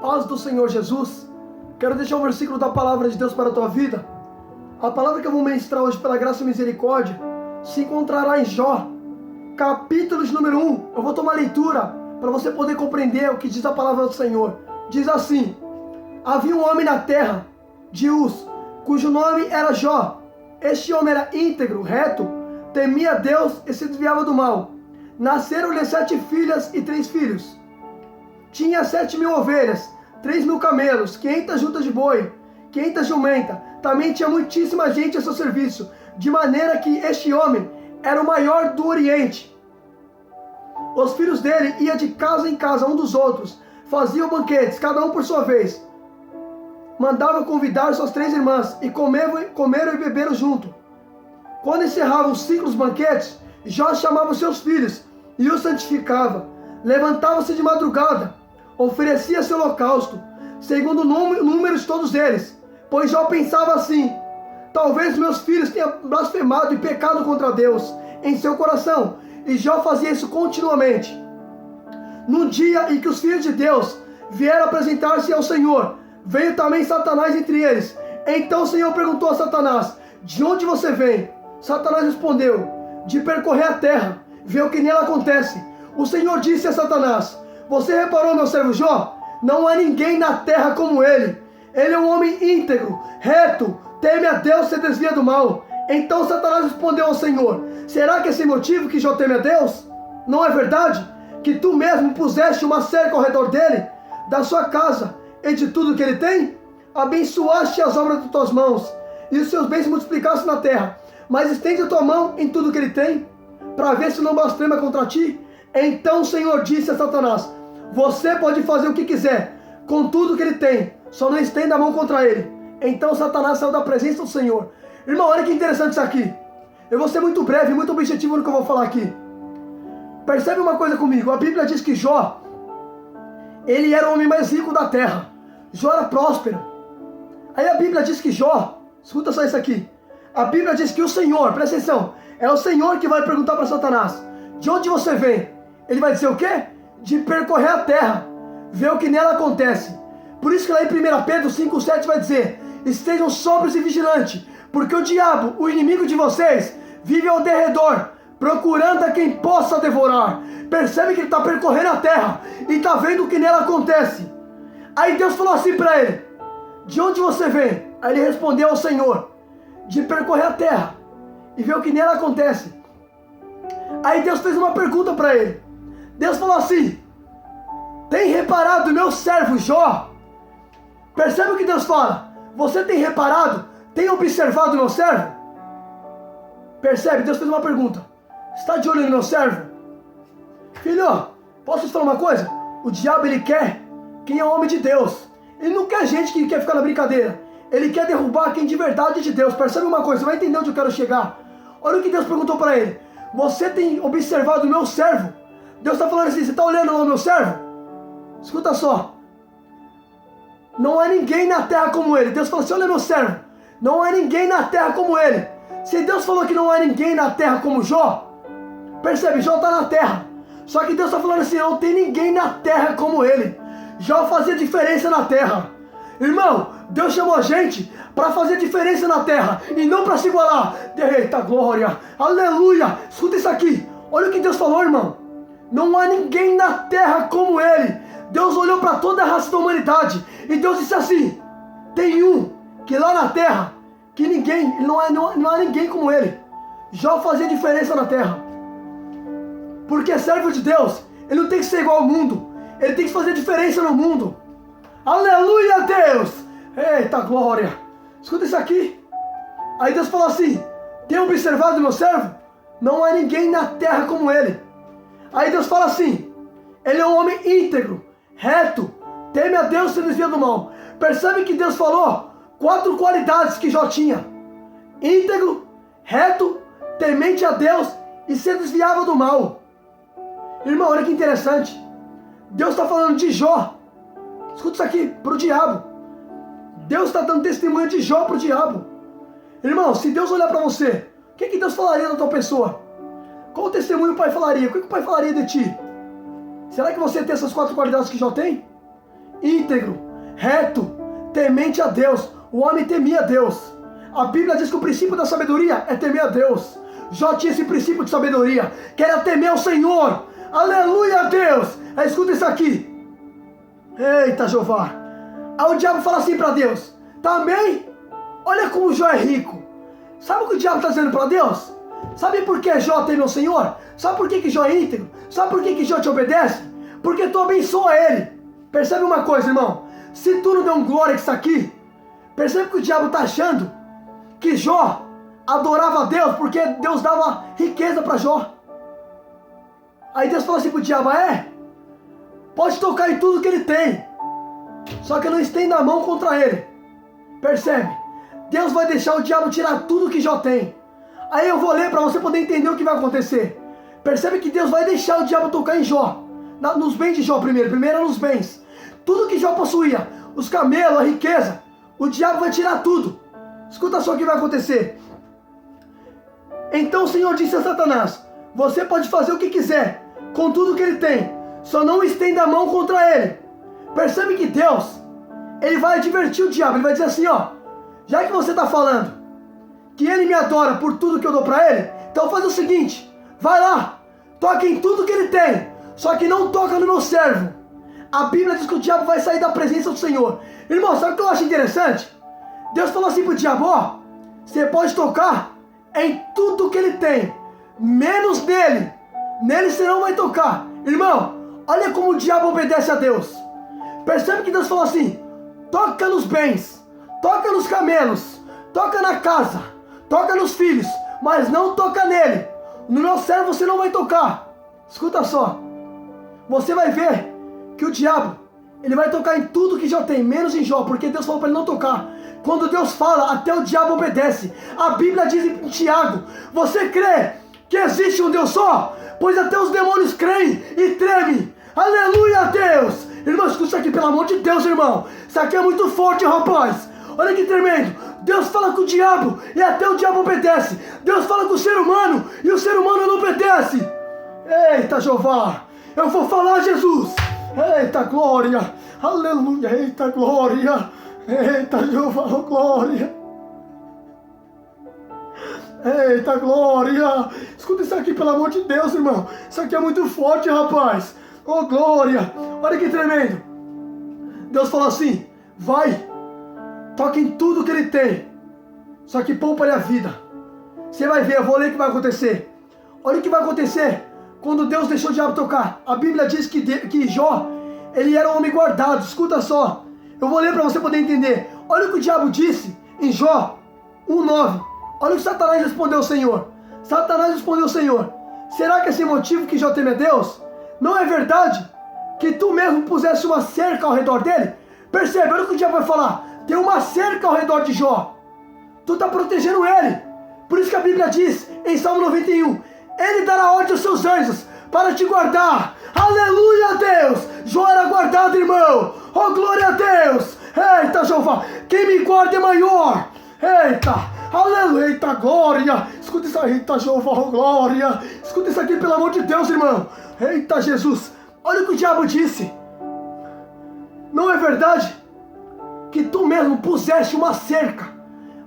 paz do Senhor Jesus. Quero deixar um versículo da palavra de Deus para a tua vida. A palavra que eu vou ministrar hoje pela graça e misericórdia se encontrará em Jó, capítulo de número 1. Eu vou tomar leitura para você poder compreender o que diz a palavra do Senhor. Diz assim: havia um homem na terra de Uz, cujo nome era Jó. Este homem era íntegro, reto, temia Deus e se desviava do mal. Nasceram-lhe 7 filhas e 3 filhos. Tinha 7.000 ovelhas, 3.000 camelos, 500 juntas de boi, 500 jumenta. Também tinha muitíssima gente a seu serviço, de maneira que este homem era o maior do Oriente. Os filhos dele iam de casa em casa um dos outros, faziam banquetes, cada um por sua vez. Mandava convidar suas 3 irmãs, e comeram e beberam junto. Quando encerravam os ciclos banquetes, Jó chamava os seus filhos e os santificava. Levantava-se de madrugada, oferecia seu holocausto, segundo o número de todos eles. Pois Jó pensava assim: talvez meus filhos tenham blasfemado e pecado contra Deus em seu coração. E Jó fazia isso continuamente. No dia em que os filhos de Deus vieram apresentar-se ao Senhor, veio também Satanás entre eles. Então o Senhor perguntou a Satanás: de onde você vem? Satanás respondeu: de percorrer a terra, ver o que nela acontece. O Senhor disse a Satanás: você reparou, meu servo Jó? Não há ninguém na terra como ele. Ele é um homem íntegro, reto, teme a Deus e se desvia do mal. Então Satanás respondeu ao Senhor: será que esse motivo que Jó teme a Deus? Não é verdade que tu mesmo puseste uma cerca ao redor dele, da sua casa e de tudo que ele tem? Abençoaste as obras de tuas mãos, e os seus bens multiplicaste na terra. Mas estende a tua mão em tudo que ele tem, para ver se não blasfema contra ti. Então o Senhor disse a Satanás: você pode fazer o que quiser com tudo que ele tem, só não estenda a mão contra ele. Então Satanás saiu da presença do Senhor. Irmão, olha que interessante isso aqui. Eu vou ser muito breve, muito objetivo no que eu vou falar aqui. Percebe uma coisa comigo. A Bíblia diz que Jó, ele era o homem mais rico da terra. Jó era próspero. Aí a Bíblia diz que Jó, escuta só isso aqui. A Bíblia diz que o Senhor, presta atenção, é o Senhor que vai perguntar para Satanás: de onde você vem? Ele vai dizer o quê? De percorrer a terra, ver o que nela acontece. Por isso que lá em 1 Pedro 5,7 vai dizer: estejam sóbrios e vigilantes, porque o diabo, o inimigo de vocês, vive ao derredor, procurando a quem possa devorar. Percebe que ele está percorrendo a terra e está vendo o que nela acontece. Aí Deus falou assim para ele: de onde você vem? Aí ele respondeu ao Senhor: de percorrer a terra e ver o que nela acontece. Aí Deus fez uma pergunta para ele. Deus falou assim: tem reparado meu servo Jó? Percebe o que Deus fala? Você tem reparado? Tem observado meu servo? Percebe? Deus fez uma pergunta: está de olho no meu servo? Filho, posso te falar uma coisa? O diabo, ele quer quem é homem de Deus. Ele não quer gente que quer ficar na brincadeira. Ele quer derrubar quem de verdade é de Deus. Percebe uma coisa? Você vai entender onde eu quero chegar. Olha o que Deus perguntou para ele: você tem observado o meu servo? Deus está falando assim: você está olhando lá o meu servo? Escuta só. Não há ninguém na terra como ele. Deus falou assim: olha meu servo, não há ninguém na terra como ele. Se Deus falou que não há ninguém na terra como Jó, percebe, Jó está na terra. Só que Deus está falando assim: não tem ninguém na terra como ele. Jó fazia diferença na terra. Irmão, Deus chamou a gente para fazer diferença na terra e não para se igualar. Eita glória, aleluia. Escuta isso aqui. Olha o que Deus falou, irmão. Não há ninguém na terra como ele. Deus olhou para toda a raça da humanidade e Deus disse assim: tem um que lá na terra, que ninguém, não há ninguém como ele. Jó fazia diferença na terra. Porque é servo de Deus, ele não tem que ser igual ao mundo, ele tem que fazer diferença no mundo. Aleluia, Deus! Eita glória! Escuta isso aqui. Aí Deus falou assim: tem observado meu servo? Não há ninguém na terra como ele. Aí Deus fala assim: ele é um homem íntegro, reto, teme a Deus e se desvia do mal. Percebe que Deus falou 4 qualidades que Jó tinha: íntegro, reto, temente a Deus e se desviava do mal. Irmão, olha que interessante. Deus está falando de Jó. Escuta isso aqui, para o diabo. Deus está dando testemunho de Jó para o diabo. Irmão, se Deus olhar para você, o que Deus falaria da tua pessoa? Qual o testemunho o Pai falaria? O que o Pai falaria de ti? Será que você tem essas 4 qualidades que Jó tem? íntegro, reto, temente a Deus. O homem temia a Deus. A Bíblia diz que o princípio da sabedoria é temer a Deus. Jó tinha esse princípio de sabedoria, que era temer ao Senhor. Aleluia a Deus. Aí escuta isso aqui. Eita, Jeová. Aí o diabo fala assim para Deus: também, olha como Jó é rico. Sabe o que o diabo está dizendo para Deus? Sabe por que Jó teme ao Senhor? Sabe por que Jó é íntegro? Sabe por que Jó te obedece? Porque tu abençoa ele. Percebe uma coisa, irmão? Se tu não deu um glória que está aqui, percebe que o diabo está achando que Jó adorava a Deus porque Deus dava riqueza para Jó. Aí Deus fala assim pro diabo: pode tocar em tudo que ele tem, só que não estenda a mão contra ele. Percebe? Deus vai deixar o diabo tirar tudo que Jó tem. Aí eu vou ler para você poder entender o que vai acontecer. Percebe que Deus vai deixar o diabo tocar em Jó, nos bens de Jó primeiro era nos bens. Tudo que Jó possuía, os camelos, a riqueza, o diabo vai tirar tudo. Escuta só o que vai acontecer. Então o Senhor disse a Satanás: você pode fazer o que quiser com tudo que ele tem, só não estenda a mão contra ele. Percebe que Deus, ele vai advertir o diabo. Ele vai dizer assim: já que você está falando que ele me adora por tudo que eu dou para ele, então faz o seguinte, vai lá, toca em tudo que ele tem, só que não toca no meu servo. A Bíblia diz que o diabo vai sair da presença do Senhor. Irmão, sabe o que eu acho interessante? Deus falou assim pro diabo: você pode tocar em tudo que ele tem, menos nele. Nele você não vai tocar. Irmão, olha como o diabo obedece a Deus. Percebe que Deus falou assim: toca nos bens, toca nos camelos, toca na casa, toca nos filhos, mas não toca nele. No meu servo você não vai tocar. Escuta só, você vai ver que o diabo, ele vai tocar em tudo que Jó tem, menos em Jó, porque Deus falou para ele não tocar. Quando Deus fala, até o diabo obedece. A Bíblia diz em Tiago: você crê que existe um Deus só? Pois até os demônios creem e tremem. Aleluia a Deus. Irmão, escuta isso aqui, pelo amor de Deus, irmão. Isso aqui é muito forte, rapaz. Olha que tremendo. Deus fala com o diabo e até o diabo obedece. Deus fala com o ser humano e o ser humano não obedece. Eita, Jeová, eu vou falar, Jesus. Eita, glória. Aleluia, eita, glória. Eita, Jeová, oh, glória. Eita, glória. Escuta isso aqui, pelo amor de Deus, irmão. Isso aqui é muito forte, rapaz. Oh, glória. Olha que tremendo. Deus falou assim: vai, toca em tudo que ele tem, só que poupa-lhe a vida. Você vai ver, eu vou ler o que vai acontecer. Olha o que vai acontecer quando Deus deixou o diabo tocar. A Bíblia diz que Jó, ele era um homem guardado. Escuta só, eu vou ler para você poder entender. Olha o que o diabo disse em Jó 1:9. Olha o que Satanás respondeu ao Senhor. Satanás respondeu ao Senhor: será que esse motivo que Jó teme a Deus? Não é verdade que tu mesmo pusesse uma cerca ao redor dele? Percebe, olha o que o diabo vai falar: tem uma cerca ao redor de Jó. Tu está protegendo ele. Por isso que a Bíblia diz em Salmo 91: ele dará ordem aos seus anjos para te guardar. Aleluia a Deus. Jó era guardado, irmão. Oh, glória a Deus. Eita, Jeová, quem me guarda é maior. Eita, aleluia, eita, glória. Escuta isso aí, eita, Jeová, oh, glória. Escuta isso aqui, pelo amor de Deus, irmão. Eita, Jesus. Olha o que o diabo disse: não é verdade que tu mesmo puseste uma cerca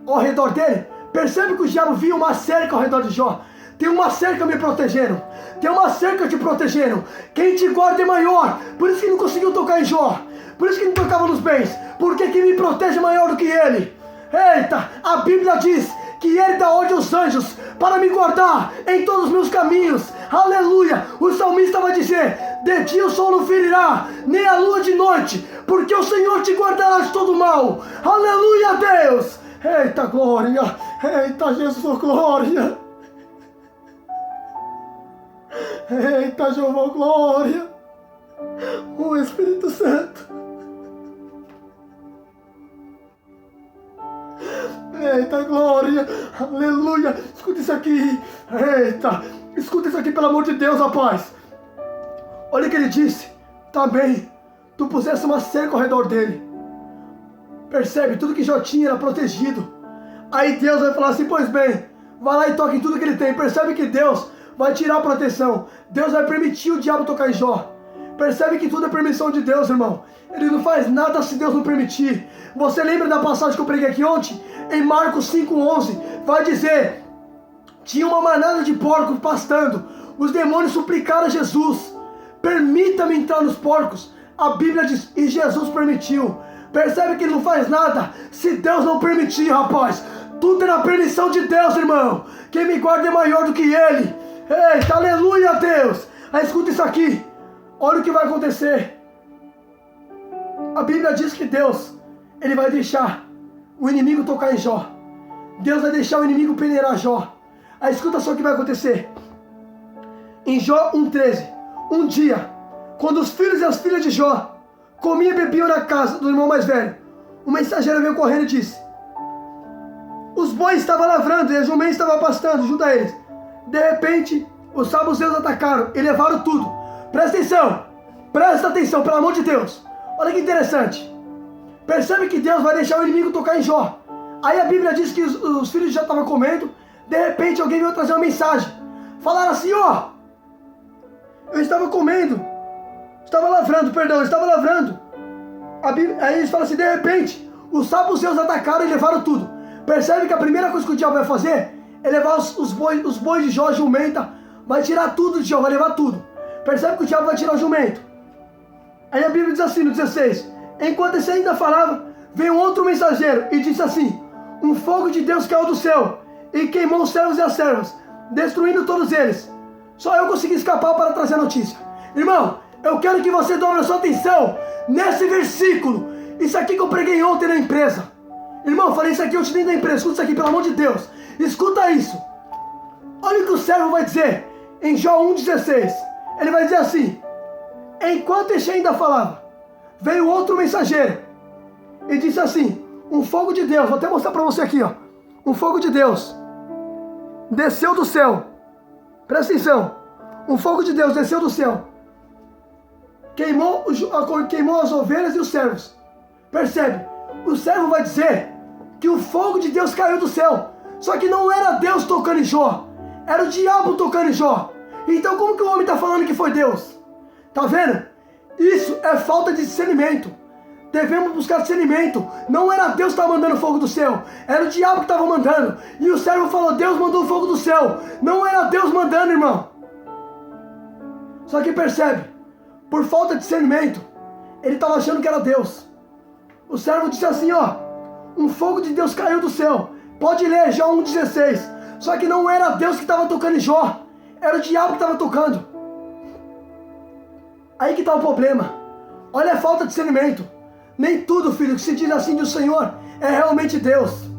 ao redor dele? Percebe que o diabo viu uma cerca ao redor de Jó. Tem uma cerca me protegendo, tem uma cerca te protegendo. Quem te guarda é maior. Por isso que não conseguiu tocar em Jó, por isso que não tocava nos bens, porque quem me protege é maior do que ele. Eita, a Bíblia diz que ele dá ordem aos anjos para me guardar em todos os meus caminhos. Aleluia. O salmista vai dizer: de dia o sol não ferirá, nem a lua de noite, porque o Senhor te guardará de todo mal. Aleluia a Deus. Eita, glória. Eita, Jesus, glória. Eita, Jeová, glória. O Espírito Santo. Eita, glória. Aleluia. Escuta isso aqui. Eita. Escuta isso aqui, pelo amor de Deus, rapaz. Olha o que ele disse: também tu pusesse uma cerca ao redor dele. Percebe? Tudo que Jó tinha era protegido. Aí Deus vai falar assim: pois bem, vai lá e toca em tudo que ele tem. Percebe que Deus vai tirar a proteção. Deus vai permitir o diabo tocar em Jó. Percebe que tudo é permissão de Deus, irmão. Ele não faz nada se Deus não permitir. Você lembra da passagem que eu preguei aqui ontem? Em Marcos 5:11, vai dizer: tinha uma manada de porcos pastando. Os demônios suplicaram a Jesus: permita-me entrar nos porcos. A Bíblia diz, e Jesus permitiu. Percebe que ele não faz nada se Deus não permitir, rapaz. Tudo é na permissão de Deus, irmão. Quem me guarda é maior do que ele. Eita, aleluia, Deus. Aí escuta isso aqui. Olha o que vai acontecer. A Bíblia diz que Deus, ele vai deixar o inimigo tocar em Jó. Deus vai deixar o inimigo peneirar Jó. Aí escuta só o que vai acontecer. Em Jó 1:13, um dia, quando os filhos e as filhas de Jó comiam e bebiam na casa do irmão mais velho, o mensageiro veio correndo e disse: os bois estavam lavrando e a jumenta estava pastando junto a eles. De repente, os sabuceus atacaram e levaram tudo. Presta atenção, pelo amor de Deus. Olha que interessante. Percebe que Deus vai deixar o inimigo tocar em Jó. Aí a Bíblia diz que os filhos já estavam comendo. De repente alguém veio trazer uma mensagem. Falaram assim: ó, eu estava comendo, estava lavrando. Aí eles falam assim: de repente os sabuceus atacaram e levaram tudo. Percebe que a primeira coisa que o diabo vai fazer é levar os bois de Jó, a jumenta. Vai tirar tudo de Jó, vai levar tudo. Percebe que o diabo vai tirar o jumento. Aí a Bíblia diz assim no 16: enquanto esse ainda falava, veio um outro mensageiro e disse assim: um fogo de Deus caiu do céu e queimou os servos e as servas, destruindo todos eles. Só eu consegui escapar para trazer a notícia. Irmão, eu quero que você dobre a sua atenção nesse versículo. Isso aqui que eu preguei ontem na empresa. Irmão, eu falei isso aqui ontem dentro da empresa. Escuta isso aqui, pelo amor de Deus. Escuta isso. Olha o que o servo vai dizer em Jó 1:16. Ele vai dizer assim: enquanto este ainda falava, veio outro mensageiro e disse assim: um fogo de Deus, vou até mostrar para você aqui, ó. Um fogo de Deus desceu do céu. Presta atenção. Um fogo de Deus desceu do céu, queimou as ovelhas e os servos. Percebe? O servo vai dizer que o fogo de Deus caiu do céu. Só que não era Deus tocando em Jó, era o diabo tocando em Jó. Então como que o homem está falando que foi Deus? Tá vendo? Isso é falta de discernimento. Devemos buscar discernimento. Não era Deus que estava mandando fogo do céu, era o diabo que estava mandando. E o servo falou: Deus mandou fogo do céu. Não era Deus mandando, irmão. Só que percebe, por falta de discernimento, ele estava achando que era Deus. O servo disse assim: ó, um fogo de Deus caiu do céu. Pode ler Jó 1:16. Só que não era Deus que estava tocando em Jó, era o diabo que estava tocando. Aí que está o problema. Olha a falta de discernimento. Nem tudo, filho, que se diz assim do Senhor é realmente Deus.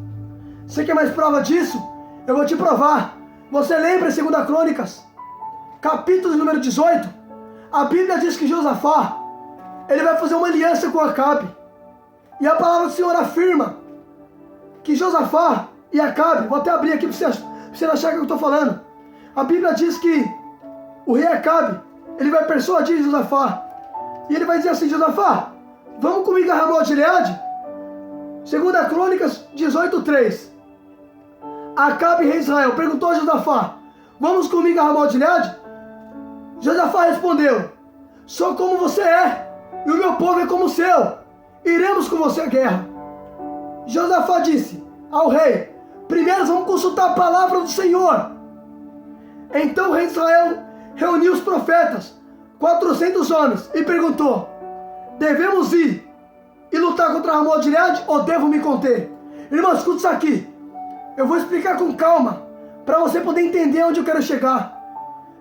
Você quer mais prova disso? Eu vou te provar. Você lembra em 2 Crônicas, capítulo número 18? A Bíblia diz que Josafá, ele vai fazer uma aliança com Acabe. E a palavra do Senhor afirma que Josafá e Acabe, vou até abrir aqui para você não achar que eu estou falando. A Bíblia diz que o rei Acabe, ele vai persuadir Josafá. E ele vai dizer assim: Josafá, vamos comigo a Ramot de Gileade? 2 Crônicas 18:3. Acabe, rei de Israel, perguntou a Josafá: vamos comigo a Ramot de Gileade? Josafá respondeu: sou como você é, e o meu povo é como o seu. Iremos com você à guerra. Josafá disse ao rei: primeiro vamos consultar a palavra do Senhor. Então o rei de Israel reuniu os profetas, 400 homens, e perguntou: devemos ir e lutar contra Ramot de Gileade ou devo me conter? Irmão, escuta isso aqui. Eu vou explicar com calma para você poder entender onde eu quero chegar.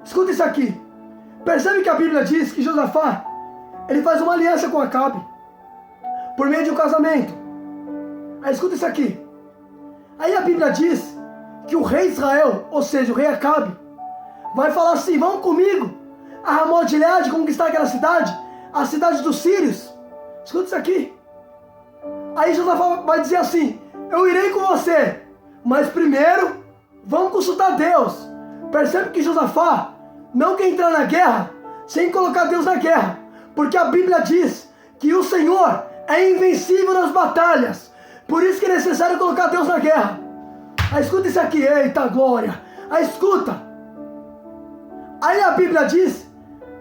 Escuta isso aqui. Percebe que a Bíblia diz que Josafá, ele faz uma aliança com Acabe por meio de um casamento. Aí escuta isso aqui. Aí a Bíblia diz que o rei de Israel, ou seja, o rei Acabe, vai falar assim: vamos comigo a Ramot de Gileade, conquistar aquela cidade, a cidade dos sírios. Escuta isso aqui. Aí Josafá vai dizer assim: eu irei com você, mas primeiro vamos consultar Deus. Percebe que Josafá não quer entrar na guerra sem colocar Deus na guerra, porque a Bíblia diz que o Senhor é invencível nas batalhas. Por isso que é necessário colocar Deus na guerra. Aí escuta isso aqui, eita glória. Aí escuta. Aí a Bíblia diz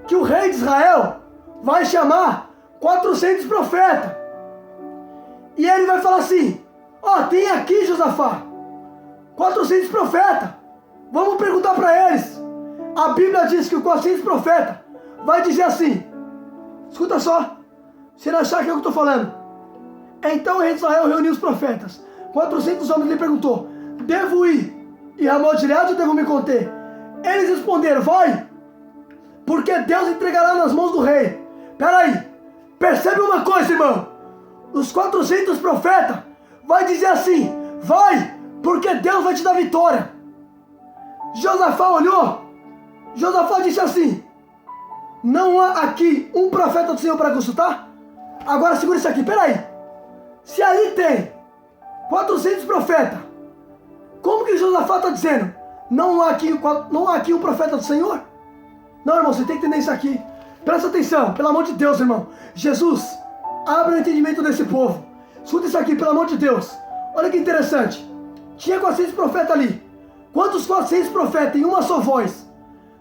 que o rei de Israel vai chamar 400 profetas. E ele vai falar assim, ó, tem aqui, Josafá, 400 profetas. Vamos perguntar para eles. A Bíblia diz que o 400 profetas vai dizer assim, escuta só, se não achar que é o que eu estou falando. Então o rei de Israel reuniu os profetas. 400 homens lhe perguntou, devo ir e Ramot de Gileade ou devo me conter? Eles responderam, vai, porque Deus entregará nas mãos do rei. Peraí, percebe uma coisa, irmão. Os 400 profetas vai dizer assim, vai, porque Deus vai te dar vitória. Josafá olhou, Josafá disse assim, não há aqui um profeta do Senhor para consultar? Agora segura isso aqui, peraí. Se ali tem 400 profetas, como que Josafá está dizendo? Não há aqui um profeta do Senhor? Não, irmão, você tem que entender isso aqui. Presta atenção, pelo amor de Deus, irmão. Jesus, abre o entendimento desse povo. Escuta isso aqui, pelo amor de Deus. Olha que interessante. Tinha 400 profetas ali. Quantos 400 profetas em uma só voz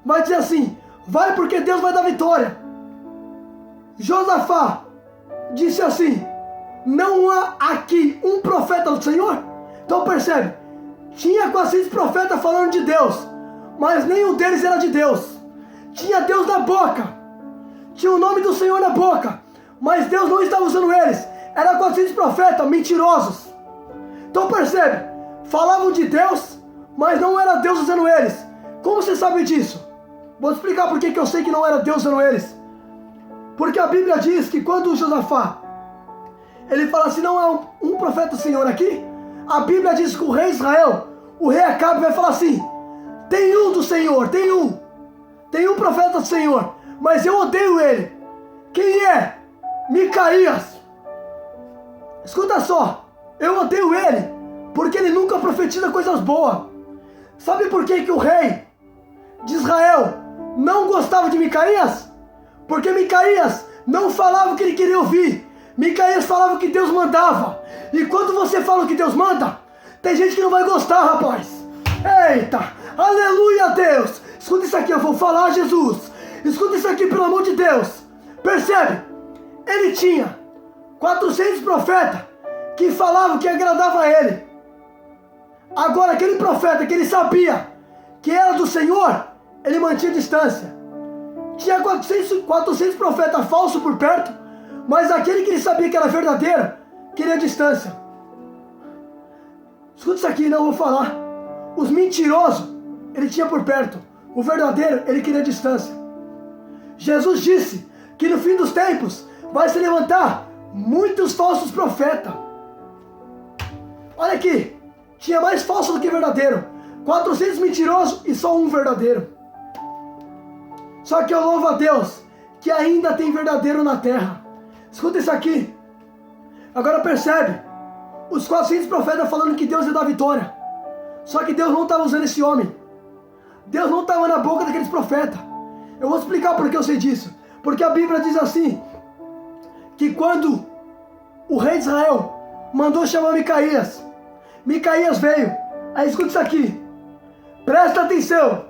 vai dizer assim, vai porque Deus vai dar vitória? Josafá disse assim, não há aqui um profeta do Senhor? Então percebe, tinha 400 profetas falando de Deus, mas nenhum deles era de Deus. Tinha Deus na boca, tinha o nome do Senhor na boca, mas Deus não estava usando eles. Era 400 profetas mentirosos. Então percebe, falavam de Deus, mas não era Deus usando eles. Como você sabe disso? Vou explicar por que eu sei que não era Deus usando eles. Porque a Bíblia diz que quando Josafá, ele fala assim, não há um profeta do Senhor aqui, a Bíblia diz que o rei Israel, o rei Acabe vai falar assim, tem um do Senhor, tem um profeta do Senhor, mas eu odeio ele. Quem é? Micaías. Escuta só, eu odeio ele, porque ele nunca profetiza coisas boas. Sabe por que o rei de Israel não gostava de Micaías? Porque Micaías não falava o que ele queria ouvir. Micaías falava o que Deus mandava. E quando você fala o que Deus manda, tem gente que não vai gostar, rapaz. Eita, aleluia a Deus. Escuta isso aqui, eu vou falar, Jesus. Escuta isso aqui, pelo amor de Deus. Percebe? Ele tinha 400 profetas que falavam que agradava a ele. Agora aquele profeta que ele sabia que era do Senhor, ele mantinha distância. Tinha 400 profetas falsos por perto, mas aquele que ele sabia que era verdadeiro, queria distância. Escuta isso aqui, não vou falar. Os mentirosos, ele tinha por perto. O verdadeiro, ele queria distância. Jesus disse que no fim dos tempos vai se levantar muitos falsos profetas. Olha aqui, tinha mais falso do que verdadeiro. 400 mentirosos e só um verdadeiro. Só que eu louvo a Deus que ainda tem verdadeiro na terra. Escuta isso aqui. Agora percebe, os 400 profetas falando que Deus ia dar vitória. Só que Deus não estava usando esse homem. Deus não estava na boca daqueles profetas. Eu vou explicar por que eu sei disso. Porque a Bíblia diz assim, que quando o rei de Israel mandou chamar Micaías, Micaías veio. Aí escuta isso aqui. Presta atenção.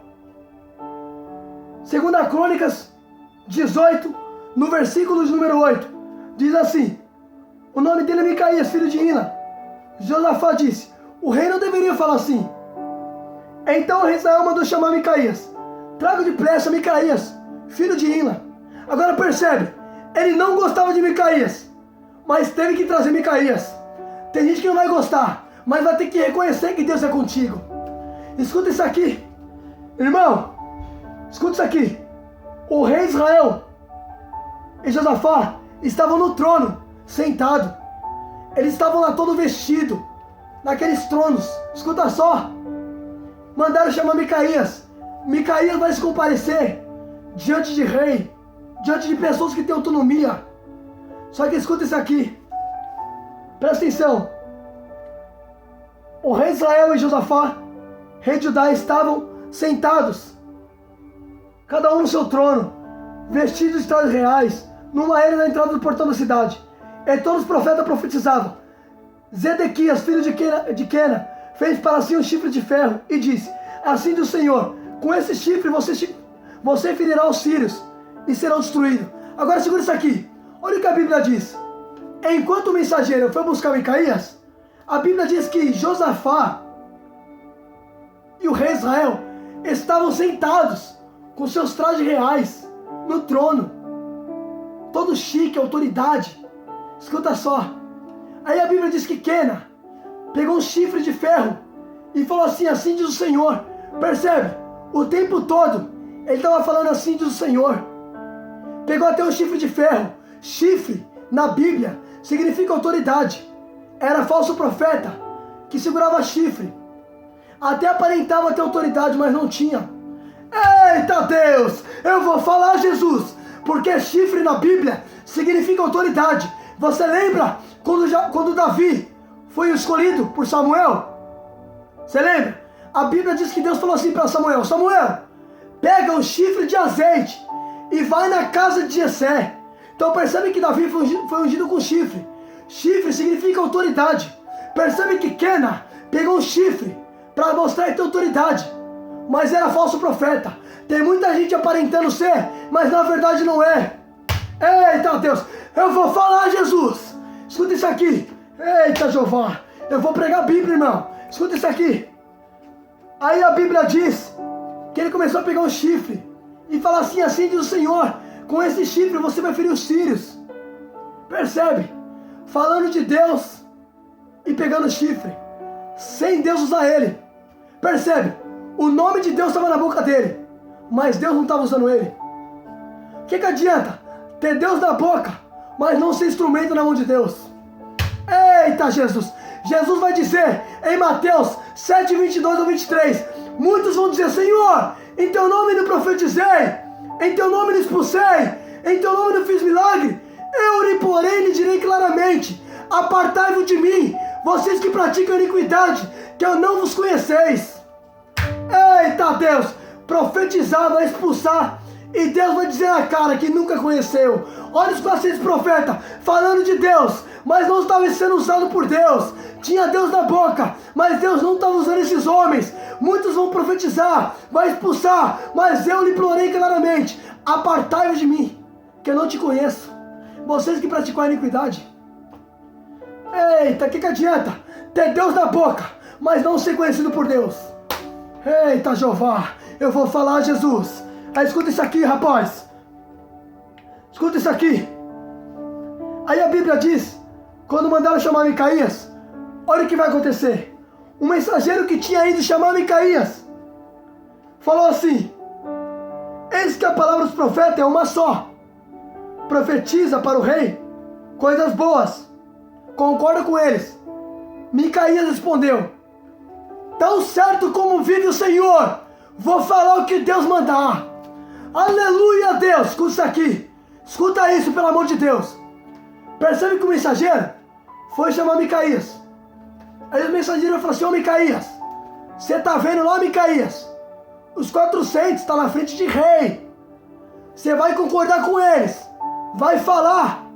2 Crônicas 18, no versículo de número 8. Diz assim, o nome dele é Micaías, filho de Ina. Josafá disse, o rei não deveria falar assim. Então o rei de Israel mandou chamar Micaías. Traga depressa Micaías, filho de Ina. Agora percebe, ele não gostava de Micaías, mas teve que trazer Micaías. Tem gente que não vai gostar, mas vai ter que reconhecer que Deus é contigo. Escuta isso aqui, irmão. Escuta isso aqui. O rei de Israel e Josafá estavam no trono, sentado. Eles estavam lá todo vestido, naqueles tronos. Escuta só. Mandaram chamar Micaías. Micaías vai se comparecer diante de rei, diante de pessoas que têm autonomia. Só que escuta isso aqui. Presta atenção. O rei de Israel e Josafá, rei de Judá, estavam sentados, cada um no seu trono, vestidos de trajes reais, numa era na entrada do portão da cidade. E todos os profetas profetizavam. Zedequias, filho de Quena, fez para si um chifre de ferro e disse, assim diz o Senhor, com esse chifre você ferirá os sírios e serão destruídos. Agora segura isso aqui. Olha o que a Bíblia diz. Enquanto o mensageiro foi buscar Micaías, a Bíblia diz que Josafá e o rei Israel estavam sentados com seus trajes reais no trono. Todo chique, autoridade. Escuta só. Aí a Bíblia diz que Quena pegou um chifre de ferro e falou assim, assim diz o Senhor. Percebe? O tempo todo ele estava falando assim diz o Senhor. Pegou até um chifre de ferro. Chifre, na Bíblia, significa autoridade. Era falso profeta que segurava chifre. Até aparentava ter autoridade, mas não tinha. Eita Deus! Eu vou falar Jesus! Porque chifre na Bíblia significa autoridade. Você lembra quando Davi foi escolhido por Samuel? Você lembra? A Bíblia diz que Deus falou assim para Samuel: Samuel, pega um chifre de azeite e vai na casa de Jessé. Então percebe que Davi foi ungido com chifre. Chifre significa autoridade. Percebe que Quena pegou um chifre para mostrar ter autoridade, mas era falso profeta. Tem muita gente aparentando ser, mas na verdade não é. Eita Deus, eu vou falar Jesus. Escuta isso aqui. Eita Jeová, eu vou pregar a Bíblia, irmão. Escuta isso aqui. Aí a Bíblia diz que ele começou a pegar um chifre e falar assim, assim diz o Senhor, com esse chifre você vai ferir os sírios. Percebe? Falando de Deus e pegando chifre, sem Deus usar ele. Percebe? O nome de Deus estava na boca dele, mas Deus não estava usando ele. O que adianta ter Deus na boca, mas não ser instrumento na mão de Deus? Eita Jesus! Jesus vai dizer em Mateus 7, 22 ou 23, muitos vão dizer, Senhor, em teu nome não profetizei, em teu nome não expulsei, em teu nome não fiz milagre. Eu lhe porém lhe direi claramente, apartai-vos de mim, vocês que praticam iniquidade, que eu não vos conheceis. Eita Deus, profetizar vai expulsar, e Deus vai dizer na cara que nunca conheceu. Olha os pacientes profetas falando de Deus, mas não estava sendo usado por Deus. Tinha Deus na boca, mas Deus não estava usando esses homens. Muitos vão profetizar, vai expulsar, mas eu lhe implorei claramente, apartai-vos de mim, que eu não te conheço. Vocês que praticam a iniquidade. Eita, o que adianta ter Deus na boca, mas não ser conhecido por Deus? Eita Jeová, eu vou falar Jesus. Aí escuta isso aqui, rapaz. Escuta isso aqui. Aí a Bíblia diz, quando mandaram chamar Micaías, olha o que vai acontecer. Um mensageiro que tinha ido chamar Micaías falou assim, eis que a palavra dos profetas é uma só. Profetiza para o rei coisas boas. Concorda com eles. Micaías respondeu, tão certo como vive o Senhor, vou falar o que Deus mandar. Aleluia, Deus. Escuta isso aqui. Escuta isso, pelo amor de Deus. Percebe que o mensageiro foi chamar Micaías. Aí o mensageiro falou assim, ô Micaías, você tá vendo lá, Micaías? Os 400 estão na frente de rei. Você vai concordar com eles. Vai falar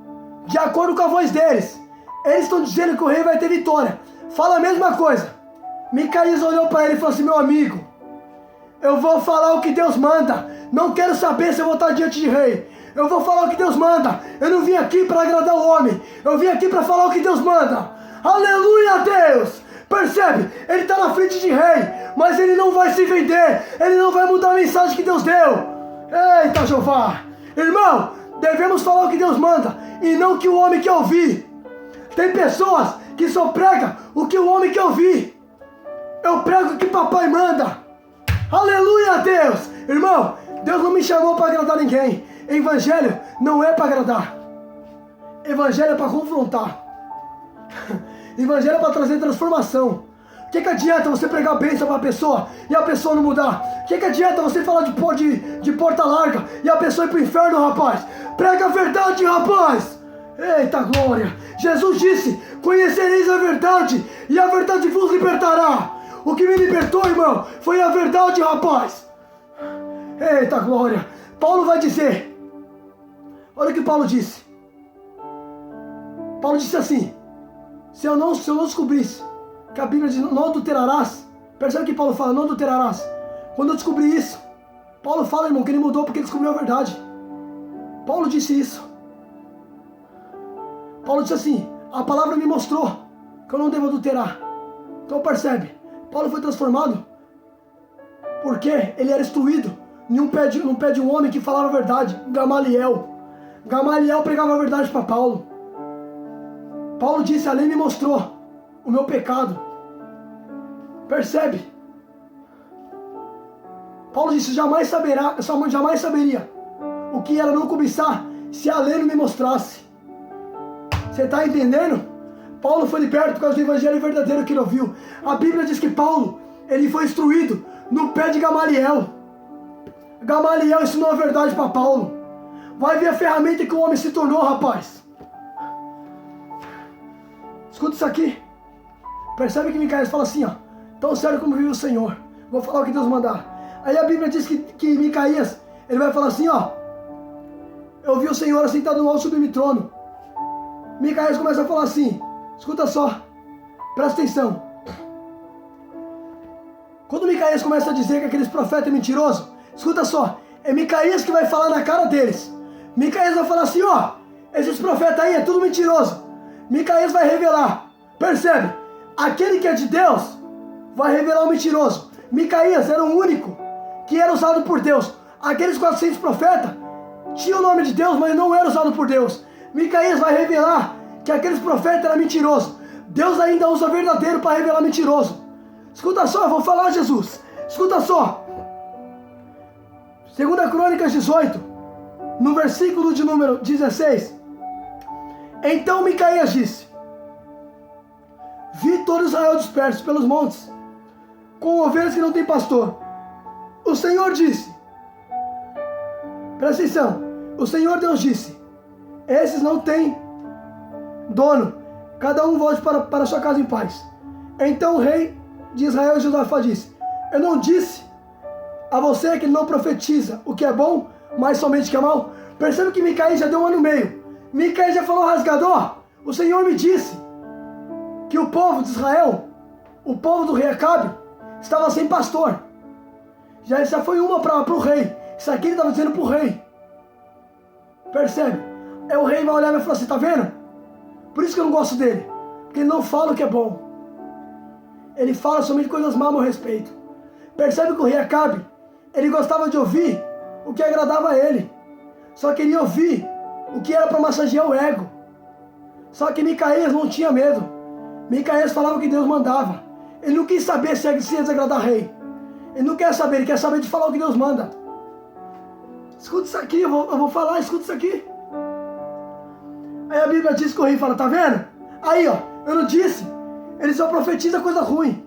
de acordo com a voz deles. Eles estão dizendo que o rei vai ter vitória. Fala a mesma coisa. Micaías olhou para ele e falou assim, meu amigo, eu vou falar o que Deus manda. Não quero saber se eu vou estar diante de rei. Eu vou falar o que Deus manda. Eu não vim aqui para agradar o homem. Eu vim aqui para falar o que Deus manda. Aleluia, Deus. Percebe? Ele está na frente de rei, mas ele não vai se vender. Ele não vai mudar a mensagem que Deus deu. Eita, Jeová. Irmão, devemos falar o que Deus manda e não o que o homem quer ouvir. Tem pessoas que só pregam o que o homem quer ouvir. Eu prego o que papai manda. Aleluia, Deus. Irmão, Deus não me chamou para agradar ninguém. Evangelho não é para agradar. Evangelho é para confrontar. Evangelho é para trazer transformação. O que adianta você pregar bênção para a pessoa e a pessoa não mudar? O que adianta você falar de porta larga e a pessoa ir para o inferno, rapaz? Prega a verdade, rapaz. Eita glória. Jesus disse, conhecereis a verdade e a verdade vos libertará. O que me libertou, irmão, foi a verdade, rapaz. Eita glória. Paulo vai dizer, olha o que Paulo disse. Paulo disse assim, se eu não descobrisse que a Bíblia diz não adulterarás, percebe que Paulo fala, não adulterarás. Quando eu descobri isso, Paulo fala, irmão, que ele mudou porque ele descobriu a verdade. Paulo disse isso. Paulo disse assim, a palavra me mostrou que eu não devo adulterar. Então percebe, Paulo foi transformado porque ele era instruído num pé de um homem que falava a verdade, Gamaliel. Gamaliel pregava a verdade para Paulo. Paulo disse, a lei me mostrou o meu pecado. Percebe? Paulo disse, jamais saberia o que era não cobiçar se a lei não me mostrasse. Você está entendendo? Paulo foi liberto por causa do evangelho verdadeiro que ele ouviu. A Bíblia diz que Paulo, ele foi instruído no pé de Gamaliel. Gamaliel ensinou a verdade para Paulo. Vai ver a ferramenta que o homem se tornou, rapaz. Escuta isso aqui. Percebe que Micaías fala assim, ó. Tão sério como vive o Senhor. Vou falar o que Deus mandar. Aí a Bíblia diz que Micaías, ele vai falar assim, ó. Eu vi o Senhor assentado no alto sublime trono. Micaías começa a falar assim. Escuta só. Presta atenção. Quando Micaías começa a dizer que aqueles profetas é mentiroso, escuta só. É Micaías que vai falar na cara deles. Micaías vai falar assim, ó. Esses profetas aí é tudo mentiroso. Micaías vai revelar. Percebe? Aquele que é de Deus vai revelar o mentiroso. Micaías era o único que era usado por Deus. Aqueles 400 profetas tinham o nome de Deus, mas não era usado por Deus. Micaías vai revelar que aqueles profetas eram mentirosos. Deus ainda usa verdadeiro para revelar mentiroso. Escuta só, eu vou falar, Jesus. Escuta só. 2 Crônicas 18, no versículo de número 16. Então Micaías disse: vi todo Israel disperso pelos montes, com ovelhas que não têm pastor. O Senhor disse, presta atenção, o Senhor Deus disse: esses não têm dono, cada um volte para sua casa em paz. Então o rei de Israel, Josafá, disse: eu não disse a você que ele não profetiza o que é bom, mas somente o que é mal? Percebe que Micaías já deu um ano e meio. Micaías já falou rasgador. O Senhor me disse que o povo de Israel, o povo do rei Acabe, estava sem pastor. Já foi uma para o rei. Isso aqui ele estava dizendo para o rei. Percebe? Aí o rei vai olhar e vai falar assim, tá vendo? Por isso que eu não gosto dele. Porque ele não fala o que é bom. Ele fala somente coisas más a meu respeito. Percebe que o rei Acabe, ele gostava de ouvir o que agradava a ele. Só queria ouvir o que era para massagear o ego. Só que Micaías não tinha medo. Micaías falava o que Deus mandava. Ele não quis saber se ia desagradar o rei. Ele não quer saber, ele quer saber de falar o que Deus manda. Escuta isso aqui, eu vou falar, escuta isso aqui. Aí a Bíblia diz que o rei fala, tá vendo? Aí ó, eu não disse, ele só profetiza coisa ruim.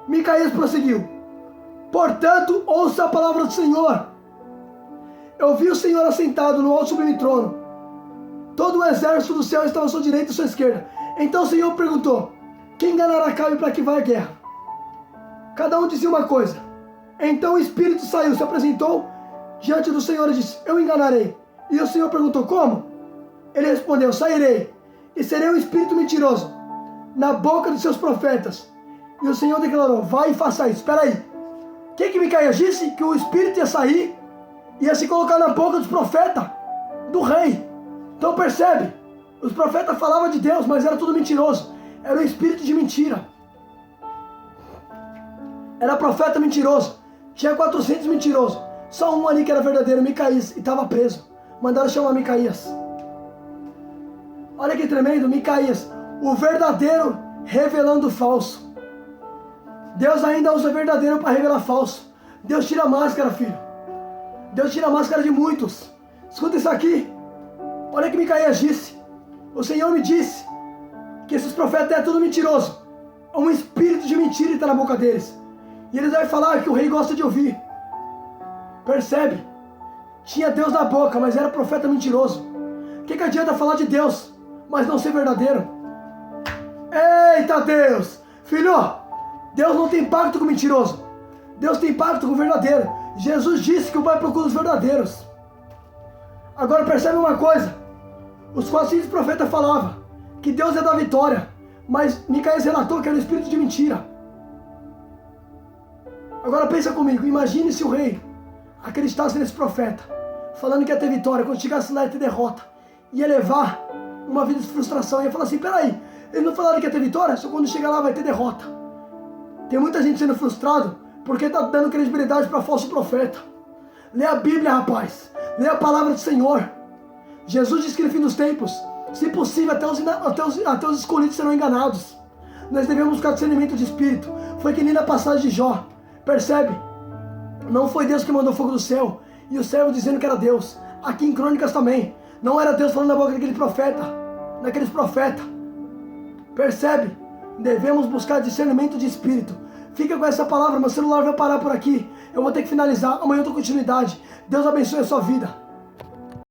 Micaías prosseguiu: portanto, ouça a palavra do Senhor. Eu vi o Senhor assentado no alto sublime trono. Todo o exército do céu estava à sua direita e à sua esquerda. Então o Senhor perguntou: quem enganará Acabe para que vá à guerra? Cada um dizia uma coisa. Então o Espírito saiu, se apresentou diante do Senhor e disse: eu enganarei. E o Senhor perguntou: como? Ele respondeu: sairei e serei um espírito mentiroso na boca dos seus profetas. E o Senhor declarou: vai e faça isso. Espera aí. O que Micaías disse? Que o espírito ia sair, ia se colocar na boca dos profetas do rei. Então percebe, os profetas falavam de Deus, mas era tudo mentiroso. Era um espírito de mentira. Era profeta mentiroso. Tinha 400 mentirosos. Só um ali que era verdadeiro, Micaías, e estava preso. Mandaram chamar Micaías. Olha que tremendo, Micaías, o verdadeiro revelando o falso. Deus ainda usa verdadeiro para revelar falso. Deus tira a máscara, filho. Deus tira a máscara de muitos. Escuta isso aqui. Olha o que Micaías disse. O Senhor me disse que esses profetas é tudo mentiroso. Um espírito de mentira está na boca deles. E eles vão falar que o rei gosta de ouvir. Percebe? Tinha Deus na boca, mas era profeta mentiroso. O que adianta falar de Deus, mas não ser verdadeiro? Eita Deus! Filho, Deus não tem pacto com o mentiroso. Deus tem pacto com o verdadeiro. Jesus disse que o Pai procura os verdadeiros. Agora percebe uma coisa. Os 400 profetas falavam que Deus é da vitória, mas Micaías relatou que era um espírito de mentira. Agora pensa comigo, imagine se o rei acreditasse nesse profeta, falando que ia ter vitória, quando chegasse lá ia ter derrota. Ia levar uma vida de frustração. Ia falar assim, peraí, eles não falaram que ia ter vitória? Só quando chegar lá vai ter derrota. Tem muita gente sendo frustrado porque está dando credibilidade para falso profeta. Lê a Bíblia, rapaz. Lê a palavra do Senhor. Jesus disse que no fim dos tempos, se possível, até os escolhidos serão enganados. Nós devemos buscar discernimento de espírito. Foi que nem na passagem de Jó. Percebe? Não foi Deus que mandou fogo do céu e o servo dizendo que era Deus. Aqui em Crônicas também. Não era Deus falando na boca daqueles profetas. Percebe? Devemos buscar discernimento de espírito. Fica com essa palavra, meu celular vai parar por aqui. Eu vou ter que finalizar. Amanhã eu dou continuidade. Deus abençoe a sua vida.